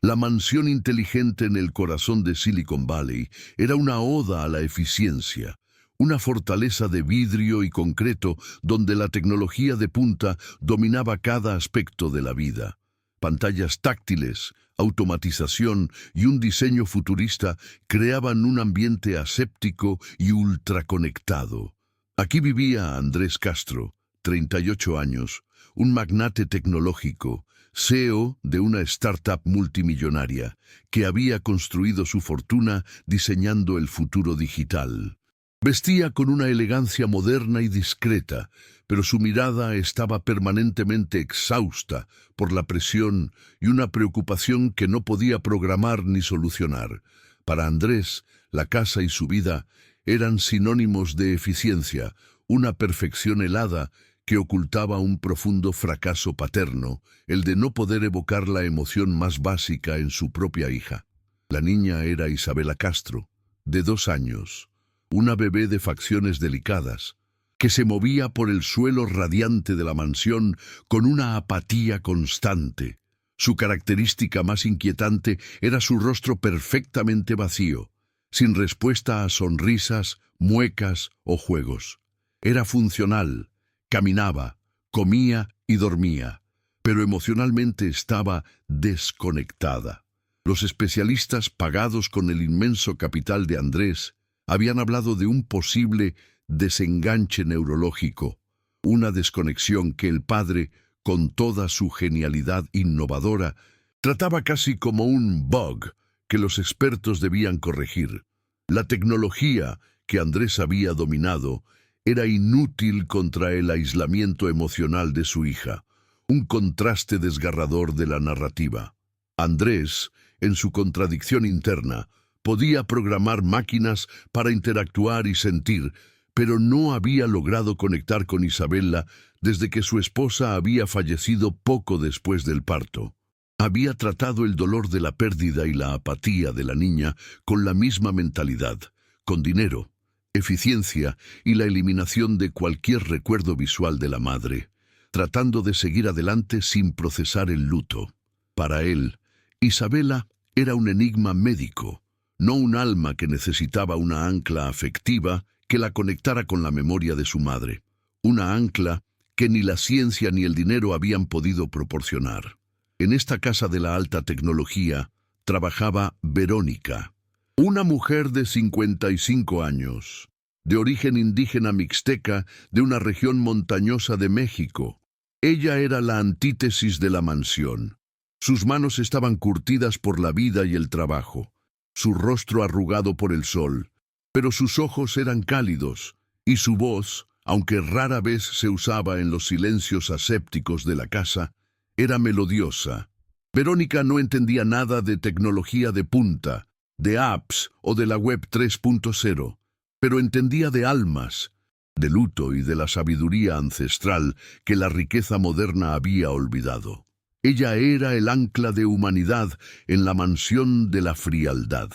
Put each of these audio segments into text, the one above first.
La mansión inteligente en el corazón de Silicon Valley era una oda a la eficiencia, una fortaleza de vidrio y concreto donde la tecnología de punta dominaba cada aspecto de la vida. Pantallas táctiles, automatización y un diseño futurista creaban un ambiente aséptico y ultraconectado. Aquí vivía Andrés Castro, 38 años, un magnate tecnológico, CEO de una startup multimillonaria, que había construido su fortuna diseñando el futuro digital. Vestía con una elegancia moderna y discreta, pero su mirada estaba permanentemente exhausta por la presión y una preocupación que no podía programar ni solucionar. Para Andrés, la casa y su vida eran sinónimos de eficiencia, una perfección helada que ocultaba un profundo fracaso paterno, el de no poder evocar la emoción más básica en su propia hija. La niña era Isabela Castro, de 2 años, una bebé de facciones delicadas, que se movía por el suelo radiante de la mansión con una apatía constante. Su característica más inquietante era su rostro perfectamente vacío, sin respuesta a sonrisas, muecas o juegos. Era funcional, caminaba, comía y dormía, pero emocionalmente estaba desconectada. Los especialistas pagados con el inmenso capital de Andrés habían hablado de un posible desenganche neurológico, una desconexión que el padre, con toda su genialidad innovadora, trataba casi como un bug que los expertos debían corregir. La tecnología que Andrés había dominado era inútil contra el aislamiento emocional de su hija, un contraste desgarrador de la narrativa. Andrés, en su contradicción interna, podía programar máquinas para interactuar y sentir, pero no había logrado conectar con Isabela desde que su esposa había fallecido poco después del parto. Había tratado el dolor de la pérdida y la apatía de la niña con la misma mentalidad, con dinero, eficiencia y la eliminación de cualquier recuerdo visual de la madre, tratando de seguir adelante sin procesar el luto. Para él, Isabela era un enigma médico, no un alma que necesitaba una ancla afectiva que la conectara con la memoria de su madre, una ancla que ni la ciencia ni el dinero habían podido proporcionar. En esta casa de la alta tecnología trabajaba Verónica, una mujer de 55 años, de origen indígena mixteca de una región montañosa de México. Ella era la antítesis de la mansión. Sus manos estaban curtidas por la vida y el trabajo, su rostro arrugado por el sol, pero sus ojos eran cálidos, y su voz, aunque rara vez se usaba en los silencios asépticos de la casa, era melodiosa. Verónica no entendía nada de tecnología de punta, de apps o de la web 3.0, pero entendía de almas, de luto y de la sabiduría ancestral que la riqueza moderna había olvidado. Ella era el ancla de humanidad en la mansión de la frialdad.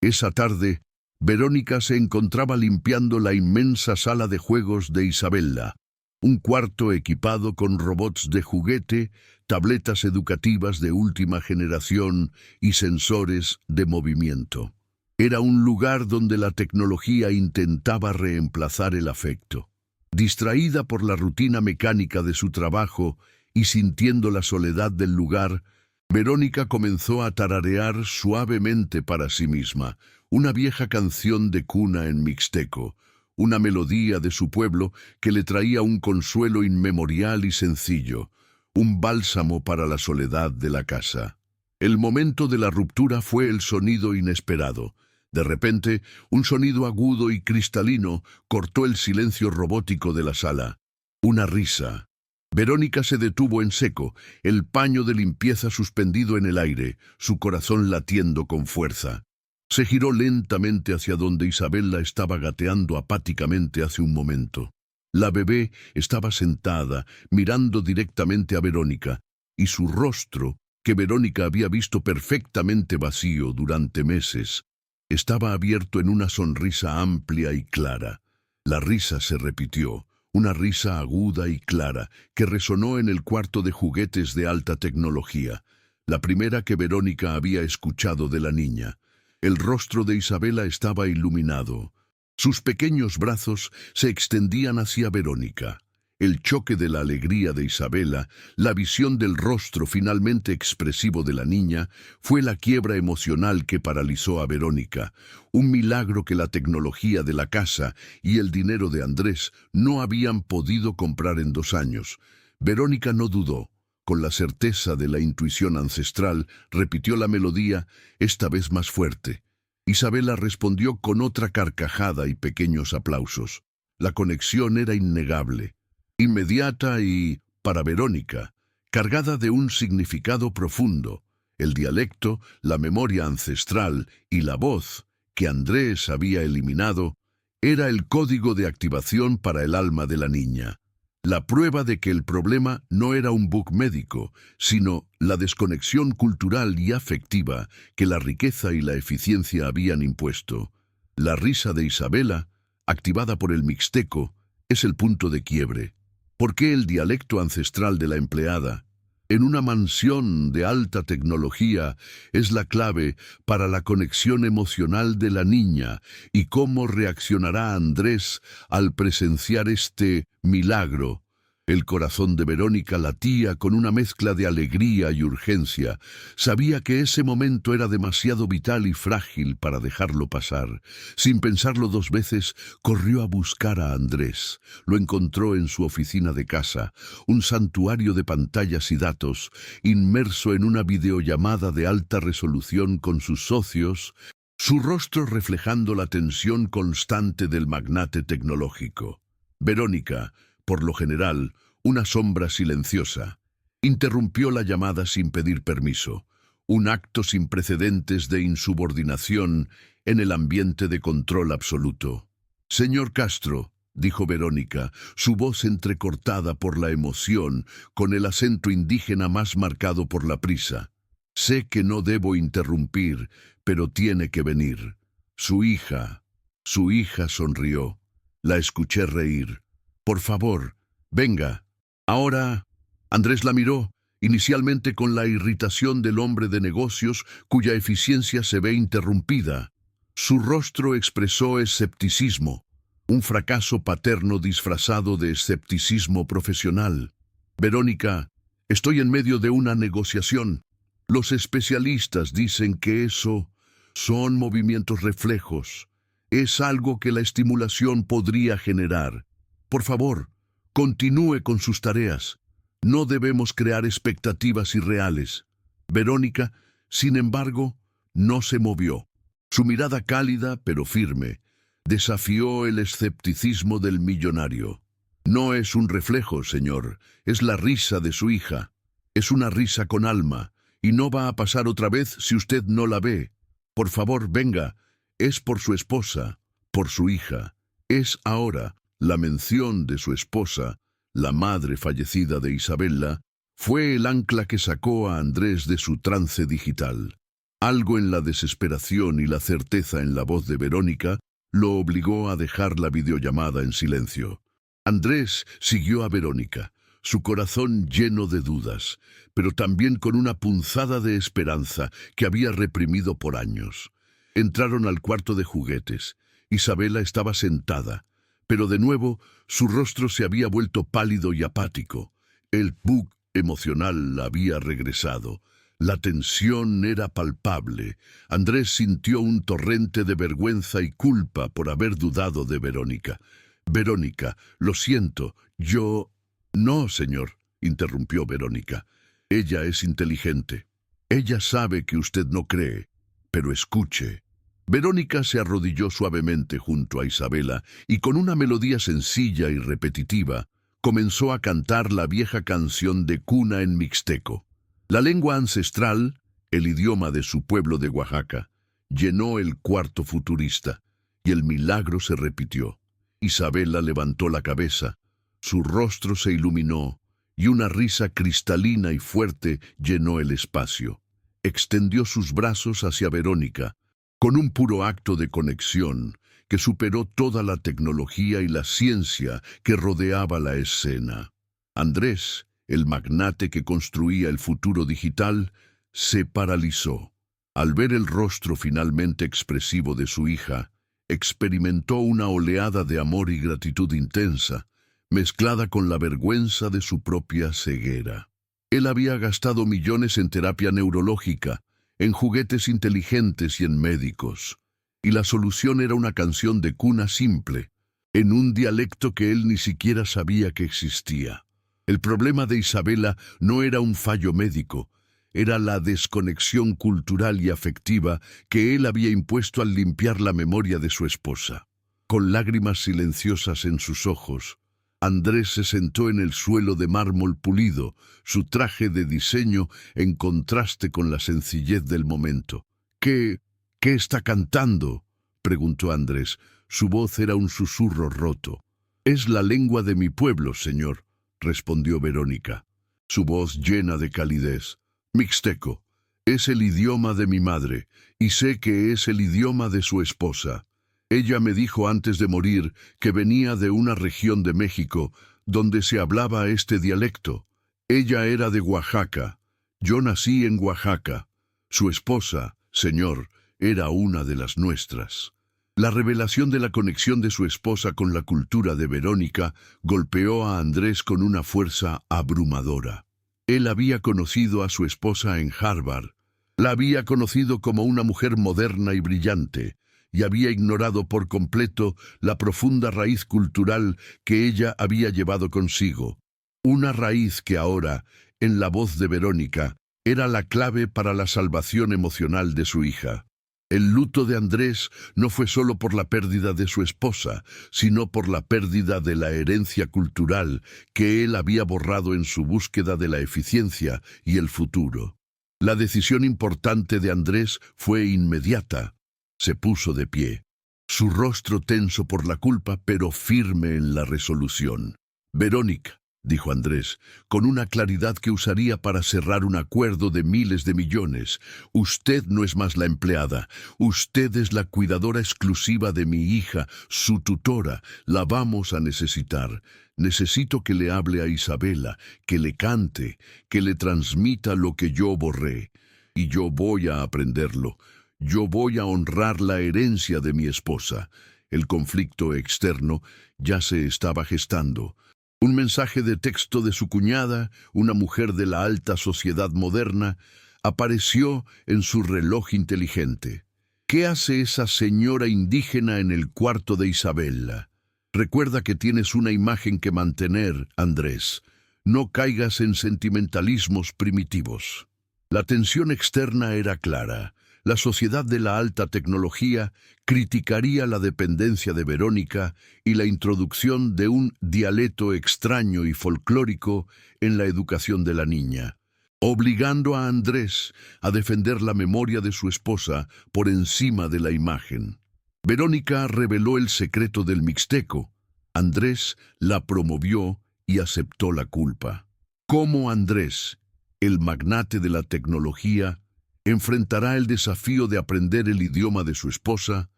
Esa tarde, Verónica se encontraba limpiando la inmensa sala de juegos de Isabela, un cuarto equipado con robots de juguete, tabletas educativas de última generación y sensores de movimiento. Era un lugar donde la tecnología intentaba reemplazar el afecto. Distraída por la rutina mecánica de su trabajo y sintiendo la soledad del lugar, Verónica comenzó a tararear suavemente para sí misma una vieja canción de cuna en mixteco, una melodía de su pueblo que le traía un consuelo inmemorial y sencillo, un bálsamo para la soledad de la casa. El momento de la ruptura fue el sonido inesperado. De repente, un sonido agudo y cristalino cortó el silencio robótico de la sala. Una risa. Verónica se detuvo en seco, el paño de limpieza suspendido en el aire, su corazón latiendo con fuerza. Se giró lentamente hacia donde Isabela estaba gateando apáticamente hace un momento. La bebé estaba sentada, mirando directamente a Verónica, y su rostro, que Verónica había visto perfectamente vacío durante meses, estaba abierto en una sonrisa amplia y clara. La risa se repitió, una risa aguda y clara que resonó en el cuarto de juguetes de alta tecnología. la primera que Verónica había escuchado de la niña. El rostro de Isabela estaba iluminado. Sus pequeños brazos se extendían hacia Verónica. El choque de la alegría de Isabela, la visión del rostro finalmente expresivo de la niña, fue la quiebra emocional que paralizó a Verónica. Un milagro que la tecnología de la casa y el dinero de Andrés no habían podido comprar en 2 años. Verónica no dudó. Con la certeza de la intuición ancestral, repitió la melodía, esta vez más fuerte. Isabela respondió con otra carcajada y pequeños aplausos. La conexión era innegable. Inmediata y, para Verónica, cargada de un significado profundo, el dialecto, la memoria ancestral y la voz, que Andrés había eliminado, era el código de activación para el alma de la niña. La prueba de que el problema no era un bug médico, sino la desconexión cultural y afectiva que la riqueza y la eficiencia habían impuesto. La risa de Isabela, activada por el mixteco, es el punto de quiebre. ¿Por qué el dialecto ancestral de la empleada, en una mansión de alta tecnología, es la clave para la conexión emocional de la niña y cómo reaccionará Andrés al presenciar este milagro? El corazón de Verónica latía con una mezcla de alegría y urgencia. Sabía que ese momento era demasiado vital y frágil para dejarlo pasar. Sin pensarlo 2 veces, corrió a buscar a Andrés. Lo encontró en su oficina de casa, un santuario de pantallas y datos, inmerso en una videollamada de alta resolución con sus socios, su rostro reflejando la tensión constante del magnate tecnológico. Verónica, por lo general, una sombra silenciosa, interrumpió la llamada sin pedir permiso, un acto sin precedentes de insubordinación en el ambiente de control absoluto. «Señor Castro», dijo Verónica, su voz entrecortada por la emoción, con el acento indígena más marcado por la prisa. «Sé que no debo interrumpir, pero tiene que venir». Su hija sonrió. La escuché reír. «Por favor, venga». Ahora, Andrés la miró, inicialmente con la irritación del hombre de negocios cuya eficiencia se ve interrumpida. Su rostro expresó escepticismo, un fracaso paterno disfrazado de escepticismo profesional. «Verónica, estoy en medio de una negociación. Los especialistas dicen que eso son movimientos reflejos. Es algo que la estimulación podría generar. Por favor, continúe con sus tareas. No debemos crear expectativas irreales». Verónica, sin embargo, no se movió. Su mirada cálida, pero firme, desafió el escepticismo del millonario. «No es un reflejo, señor, es la risa de su hija. Es una risa con alma, y no va a pasar otra vez si usted no la ve. Por favor, venga, es por su esposa, por su hija. Es ahora». La mención de su esposa, la madre fallecida de Isabela, fue el ancla que sacó a Andrés de su trance digital. Algo en la desesperación y la certeza en la voz de Verónica lo obligó a dejar la videollamada en silencio. Andrés siguió a Verónica, su corazón lleno de dudas, pero también con una punzada de esperanza que había reprimido por años. Entraron al cuarto de juguetes. Isabela estaba sentada, pero de nuevo su rostro se había vuelto pálido y apático. El bug emocional había regresado. La tensión era palpable. Andrés sintió un torrente de vergüenza y culpa por haber dudado de Verónica. «Verónica, lo siento, yo...» «No, señor», interrumpió Verónica. «Ella es inteligente. Ella sabe que usted no cree, pero escuche». Verónica se arrodilló suavemente junto a Isabela y con una melodía sencilla y repetitiva comenzó a cantar la vieja canción de cuna en mixteco. La lengua ancestral, el idioma de su pueblo de Oaxaca, llenó el cuarto futurista y el milagro se repitió. Isabela levantó la cabeza, su rostro se iluminó y una risa cristalina y fuerte llenó el espacio. Extendió sus brazos hacia Verónica, con un puro acto de conexión que superó toda la tecnología y la ciencia que rodeaba la escena. Andrés, el magnate que construía el futuro digital, se paralizó. Al ver el rostro finalmente expresivo de su hija, experimentó una oleada de amor y gratitud intensa, mezclada con la vergüenza de su propia ceguera. Él había gastado millones en terapia neurológica, en juguetes inteligentes y en médicos. Y la solución era una canción de cuna simple, en un dialecto que él ni siquiera sabía que existía. El problema de Isabela no era un fallo médico, era la desconexión cultural y afectiva que él había impuesto al limpiar la memoria de su esposa. Con lágrimas silenciosas en sus ojos, Andrés se sentó en el suelo de mármol pulido, su traje de diseño en contraste con la sencillez del momento. ¿Qué está cantando?, preguntó Andrés. Su voz era un susurro roto. «Es la lengua de mi pueblo, señor», respondió Verónica, su voz llena de calidez. «Mixteco. Es el idioma de mi madre, y sé que es el idioma de su esposa. Ella me dijo antes de morir que venía de una región de México donde se hablaba este dialecto. Ella era de Oaxaca. Yo nací en Oaxaca. Su esposa, señor, era una de las nuestras». La revelación de la conexión de su esposa con la cultura de Verónica golpeó a Andrés con una fuerza abrumadora. Él había conocido a su esposa en Harvard. La había conocido como una mujer moderna y brillante, y había ignorado por completo la profunda raíz cultural que ella había llevado consigo. Una raíz que ahora, en la voz de Verónica, era la clave para la salvación emocional de su hija. El luto de Andrés no fue solo por la pérdida de su esposa, sino por la pérdida de la herencia cultural que él había borrado en su búsqueda de la eficiencia y el futuro. La decisión importante de Andrés fue inmediata. Se puso de pie, su rostro tenso por la culpa, pero firme en la resolución. «Verónica», dijo Andrés, con una claridad que usaría para cerrar un acuerdo de miles de millones, «usted no es más la empleada, usted es la cuidadora exclusiva de mi hija, su tutora, la vamos a necesitar. Necesito que le hable a Isabela, que le cante, que le transmita lo que yo borré. Y yo voy a aprenderlo. Yo voy a honrar la herencia de mi esposa». El conflicto externo ya se estaba gestando. Un mensaje de texto de su cuñada, una mujer de la alta sociedad moderna, apareció en su reloj inteligente. «¿Qué hace esa señora indígena en el cuarto de Isabela? Recuerda que tienes una imagen que mantener, Andrés. No caigas en sentimentalismos primitivos». La tensión externa era clara. La sociedad de la alta tecnología criticaría la dependencia de Verónica y la introducción de un dialecto extraño y folclórico en la educación de la niña, obligando a Andrés a defender la memoria de su esposa por encima de la imagen. Verónica reveló el secreto del mixteco. Andrés la promovió y aceptó la culpa. ¿Cómo Andrés, el magnate de la tecnología, enfrentará el desafío de aprender el idioma de su esposa?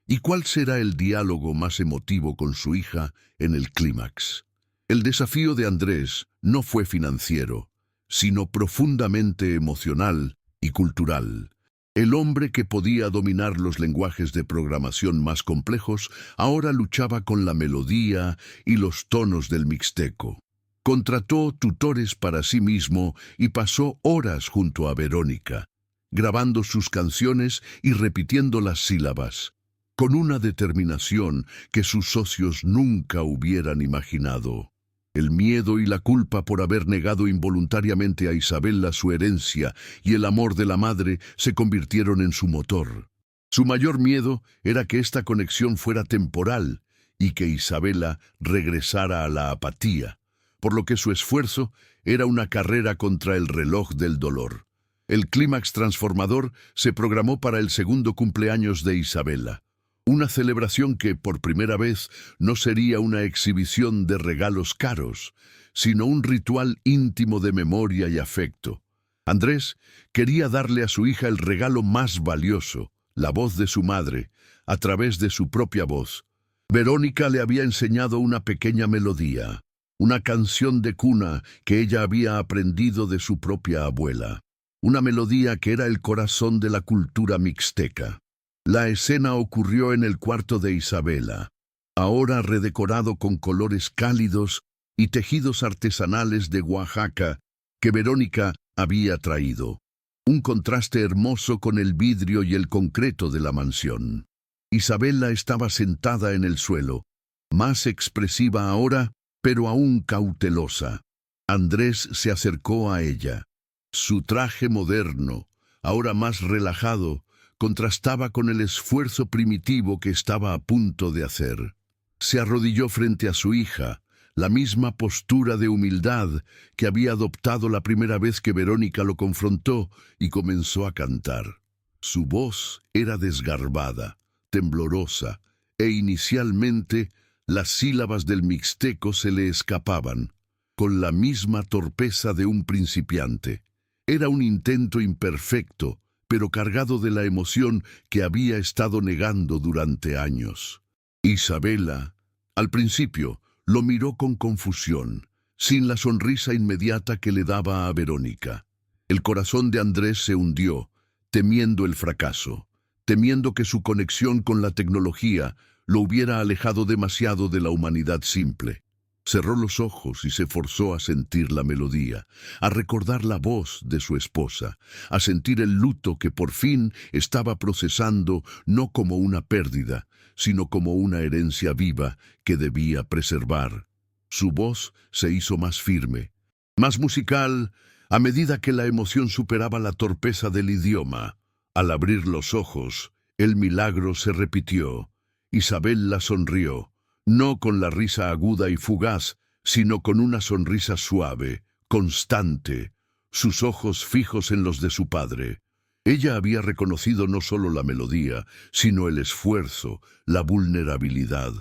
¿Y cuál será el diálogo más emotivo con su hija en el clímax? El desafío de Andrés no fue financiero, sino profundamente emocional y cultural. El hombre que podía dominar los lenguajes de programación más complejos ahora luchaba con la melodía y los tonos del mixteco. Contrató tutores para sí mismo y pasó horas junto a Verónica, grabando sus canciones y repitiendo las sílabas, con una determinación que sus socios nunca hubieran imaginado. El miedo y la culpa por haber negado involuntariamente a Isabela su herencia y el amor de la madre se convirtieron en su motor. Su mayor miedo era que esta conexión fuera temporal y que Isabela regresara a la apatía, por lo que su esfuerzo era una carrera contra el reloj del dolor. El clímax transformador se programó para el segundo cumpleaños de Isabela, una celebración que, por primera vez, no sería una exhibición de regalos caros, sino un ritual íntimo de memoria y afecto. Andrés quería darle a su hija el regalo más valioso, la voz de su madre, a través de su propia voz. Verónica le había enseñado una pequeña melodía, una canción de cuna que ella había aprendido de su propia abuela. una melodía que era el corazón de la cultura mixteca. La escena ocurrió en el cuarto de Isabela, ahora redecorado con colores cálidos y tejidos artesanales de Oaxaca que Verónica había traído. Un contraste hermoso con el vidrio y el concreto de la mansión. Isabela estaba sentada en el suelo, más expresiva ahora, pero aún cautelosa. Andrés se acercó a ella. Su traje moderno, ahora más relajado, contrastaba con el esfuerzo primitivo que estaba a punto de hacer. Se arrodilló frente a su hija, la misma postura de humildad que había adoptado la primera vez que Verónica lo confrontó, y comenzó a cantar. Su voz era desgarbada, temblorosa, e inicialmente las sílabas del mixteco se le escapaban, con la misma torpeza de un principiante. Era un intento imperfecto, pero cargado de la emoción que había estado negando durante años. Isabela, al principio, lo miró con confusión, sin la sonrisa inmediata que le daba a Verónica. El corazón de Andrés se hundió, temiendo el fracaso, temiendo que su conexión con la tecnología lo hubiera alejado demasiado de la humanidad simple. Cerró los ojos y se forzó a sentir la melodía, a recordar la voz de su esposa, a sentir el luto que por fin estaba procesando no como una pérdida, sino como una herencia viva que debía preservar. Su voz se hizo más firme, más musical, a medida que la emoción superaba la torpeza del idioma. Al abrir los ojos, el milagro se repitió. Isabela sonrió, no con la risa aguda y fugaz, sino con una sonrisa suave, constante, sus ojos fijos en los de su padre. Ella había reconocido no solo la melodía, sino el esfuerzo, la vulnerabilidad.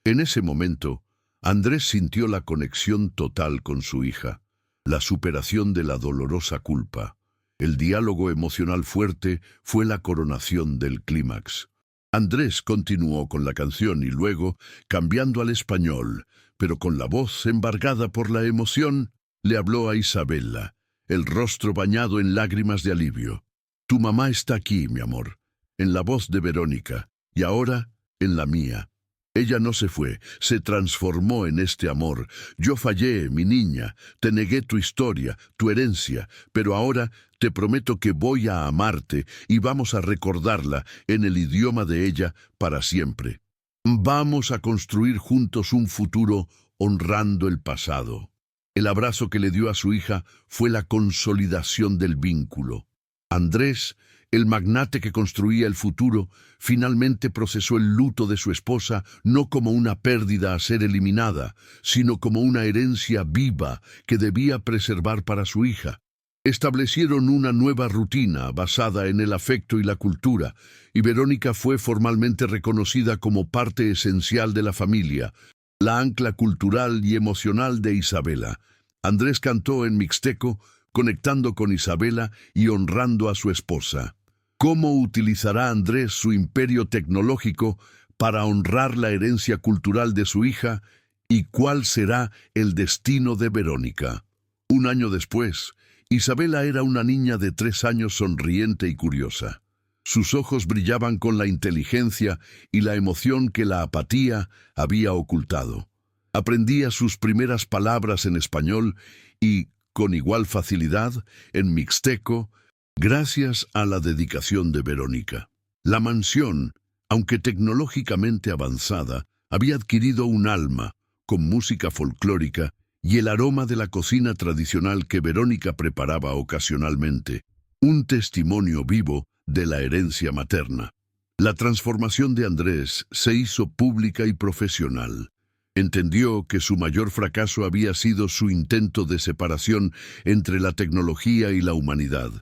En ese momento, Andrés sintió la conexión total con su hija, la superación de la dolorosa culpa. El diálogo emocional fuerte fue la coronación del clímax. Andrés continuó con la canción y luego, cambiando al español, pero con la voz embargada por la emoción, le habló a Isabela, el rostro bañado en lágrimas de alivio. Tu mamá está aquí, mi amor, en la voz de Verónica, y ahora en la mía. Ella no se fue, se transformó en este amor. Yo fallé, mi niña, te negué tu historia, tu herencia, pero ahora te prometo que voy a amarte y vamos a recordarla en el idioma de ella para siempre. Vamos a construir juntos un futuro honrando el pasado. El abrazo que le dio a su hija fue la consolidación del vínculo. Andrés, el magnate que construía el futuro, finalmente procesó el luto de su esposa no como una pérdida a ser eliminada, sino como una herencia viva que debía preservar para su hija. Establecieron una nueva rutina basada en el afecto y la cultura, y Verónica fue formalmente reconocida como parte esencial de la familia, la ancla cultural y emocional de Isabela. Andrés cantó en mixteco, conectando con Isabela y honrando a su esposa. ¿Cómo utilizará Andrés su imperio tecnológico para honrar la herencia cultural de su hija? ¿Y cuál será el destino de Verónica? Un año después, Isabela era una niña de 3 años sonriente y curiosa. Sus ojos brillaban con la inteligencia y la emoción que la apatía había ocultado. Aprendía sus primeras palabras en español y, con igual facilidad, en mixteco, gracias a la dedicación de Verónica. La mansión, aunque tecnológicamente avanzada, había adquirido un alma, con música folclórica y el aroma de la cocina tradicional que Verónica preparaba ocasionalmente, un testimonio vivo de la herencia materna. La transformación de Andrés se hizo pública y profesional. Entendió que su mayor fracaso había sido su intento de separación entre la tecnología y la humanidad.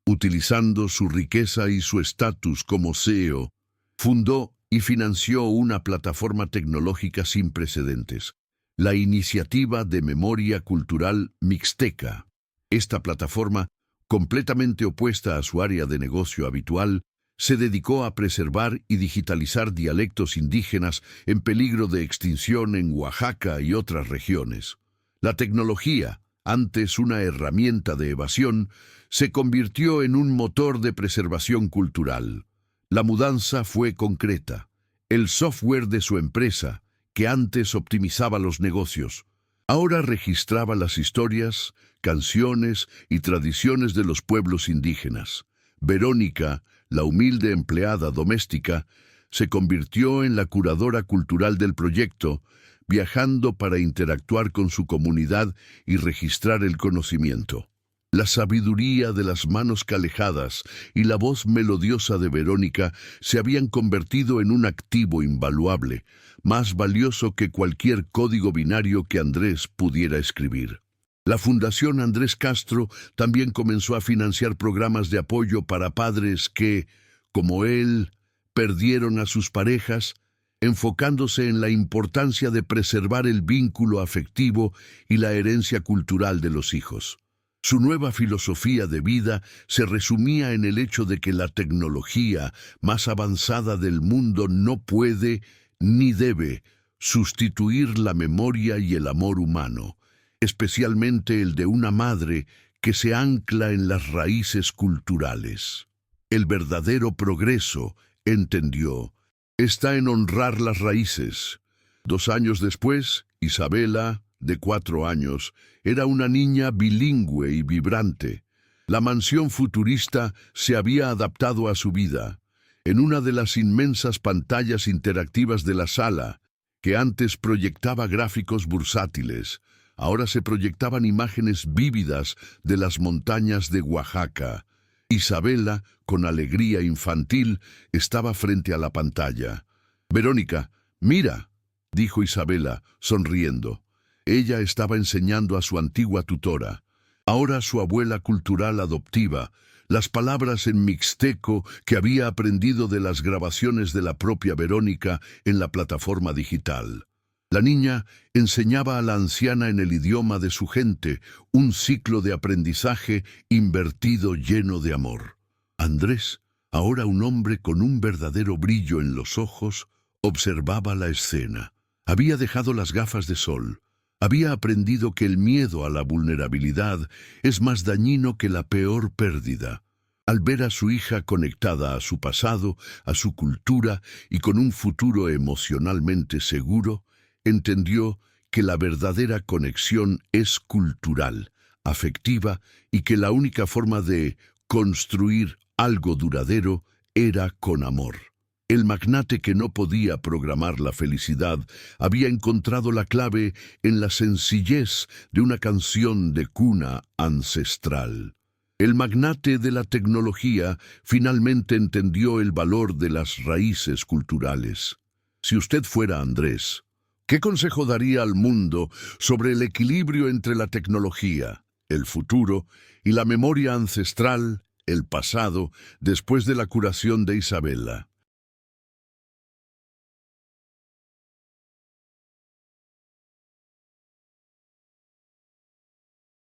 Utilizando su riqueza y su estatus como CEO, fundó y financió una plataforma tecnológica sin precedentes, la Iniciativa de Memoria Cultural Mixteca. Esta plataforma, completamente opuesta a su área de negocio habitual, se dedicó a preservar y digitalizar dialectos indígenas en peligro de extinción en Oaxaca y otras regiones. La tecnología, antes una herramienta de evasión, se convirtió en un motor de preservación cultural. La mudanza fue concreta. El software de su empresa, que antes optimizaba los negocios, ahora registraba las historias, canciones y tradiciones de los pueblos indígenas. Verónica, la humilde empleada doméstica, se convirtió en la curadora cultural del proyecto, viajando para interactuar con su comunidad y registrar el conocimiento. La sabiduría de las manos calejadas y la voz melodiosa de Verónica se habían convertido en un activo invaluable, más valioso que cualquier código binario que Andrés pudiera escribir. La Fundación Andrés Castro también comenzó a financiar programas de apoyo para padres que, como él, perdieron a sus parejas, enfocándose en la importancia de preservar el vínculo afectivo y la herencia cultural de los hijos. Su nueva filosofía de vida se resumía en el hecho de que la tecnología más avanzada del mundo no puede ni debe sustituir la memoria y el amor humano, especialmente el de una madre que se ancla en las raíces culturales. El verdadero progreso, entendió, está en honrar las raíces. 2 años después, Isabela, de 4 años, era una niña bilingüe y vibrante. La mansión futurista se había adaptado a su vida. En una de las inmensas pantallas interactivas de la sala, que antes proyectaba gráficos bursátiles, ahora se proyectaban imágenes vívidas de las montañas de Oaxaca. Isabela, con alegría infantil, estaba frente a la pantalla. «Verónica, mira», dijo Isabela, sonriendo. Ella estaba enseñando a su antigua tutora, ahora su abuela cultural adoptiva, las palabras en mixteco que había aprendido de las grabaciones de la propia Verónica en la plataforma digital. La niña enseñaba a la anciana en el idioma de su gente, un ciclo de aprendizaje invertido lleno de amor. Andrés, ahora un hombre con un verdadero brillo en los ojos, observaba la escena. Había dejado las gafas de sol. Había aprendido que el miedo a la vulnerabilidad es más dañino que la peor pérdida. Al ver a su hija conectada a su pasado, a su cultura y con un futuro emocionalmente seguro, entendió que la verdadera conexión es cultural, afectiva y que la única forma de construir algo duradero era con amor. El magnate que no podía programar la felicidad había encontrado la clave en la sencillez de una canción de cuna ancestral. El magnate de la tecnología finalmente entendió el valor de las raíces culturales. Si usted fuera Andrés, ¿qué consejo daría al mundo sobre el equilibrio entre la tecnología, el futuro y la memoria ancestral, el pasado, después de la curación de Isabela?